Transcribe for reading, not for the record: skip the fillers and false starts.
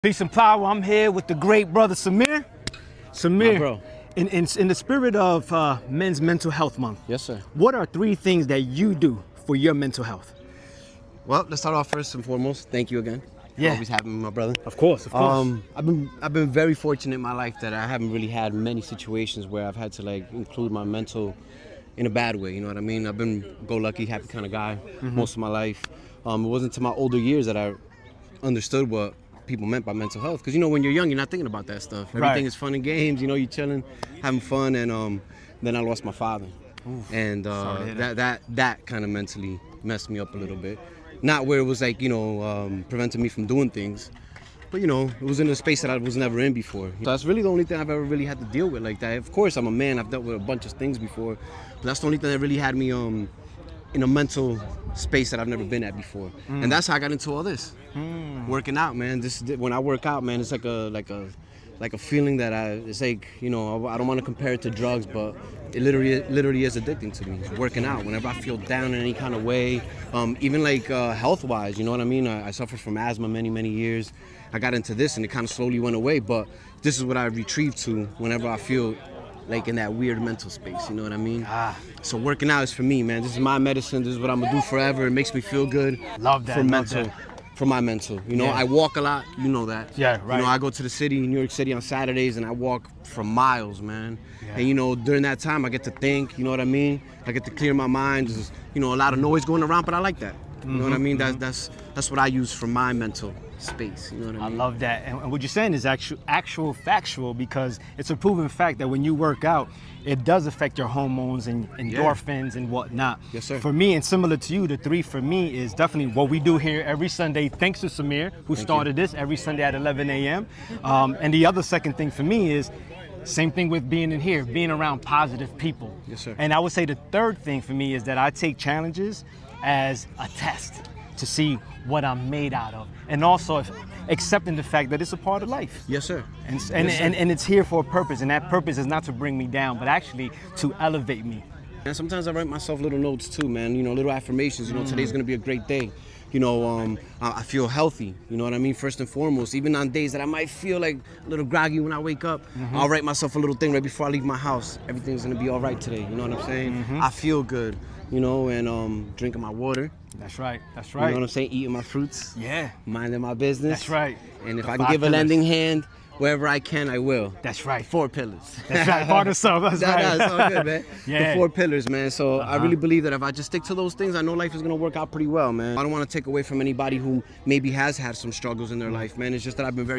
Peace and power. I'm here with the great brother Samir. Samir, My bro. In the spirit of Men's Mental Health Month, Yes, sir. what are 3 things that you do for your mental health? Well, let's start off first and foremost. Thank you again. Yeah. For always having me, my brother. Of course. I've been very fortunate in my life that I haven't really had many situations where I've had to include my mental in a bad way. You know what I mean? I've been go-lucky, happy kind of guy most of my life. It wasn't until my older years that I understood what people meant by mental health. Because when you're young, you're not thinking about that stuff. Everything is fun and games. You're chilling, having fun, and then I lost my father. Oof, and that kind of mentally messed me up a little bit. Not where it was preventing me from doing things, but it was in a space that I was never in before. So that's really the only thing I've ever really had to deal with like that. Of course, I'm a man. I've dealt with a bunch of things before, but that's the only thing that really had me in a mental space that I've never been at before. And that's how I got into all this. Working out, man. When I work out, man, it's like a feeling that it's like, I don't want to compare it to drugs, but it literally is addicting to me. It's working out. Whenever I feel down in any kind of way, even health-wise, you know what I mean? I suffered from asthma many years. I got into this and it kind of slowly went away, but this is what I retrieve to whenever I feel in that weird mental space, you know what I mean? So working out is for me, man. This is my medicine. This is what I'm gonna do forever. It makes me feel good. Love that. For my mental. I walk a lot, you know that. Yeah, right. I go to the city, New York City on Saturdays, and I walk for miles, man. Yeah. And during that time I get to think, you know what I mean? I get to clear my mind. There's, a lot of noise going around, but I like that. You know what I mean? That's what I use for my mental space. You know what I mean? I love that. And what you're saying is actual factual, because it's a proven fact that when you work out, it does affect your hormones and endorphins and whatnot. Yes, sir. For me, and similar to you, the 3 for me is definitely what we do here every Sunday. Thanks to Samir, who started this every Sunday at 11 a.m. And the other second thing for me is same thing with being in here, being around positive people. Yes, sir. And I would say the third thing for me is that I take challenges as a test to see what I'm made out of, and also accepting the fact that it's a part of life. Yes, sir. And it's here for a purpose, and that purpose is not to bring me down, but actually to elevate me. And sometimes I write myself little notes too, man. Little affirmations. Today's gonna be a great day. I feel healthy. You know what I mean? First and foremost, even on days that I might feel like a little groggy when I wake up, I'll write myself a little thing right before I leave my house. Everything's gonna be all right today. You know what I'm saying? I feel good. And drinking my water. That's right. That's You right. know what I'm saying? Eating my fruits. Yeah. Minding my business. That's right. And if The I can 5 give a pillars. lending hand wherever I can, I will. That's right. 4 pillars. That's right. Part of self. That's right. That's all good, man. Yeah. The 4 pillars, man. So I really believe that if I just stick to those things, I know life is gonna work out pretty well, man. I don't want to take away from anybody who maybe has had some struggles in their life, man. It's just that I've been very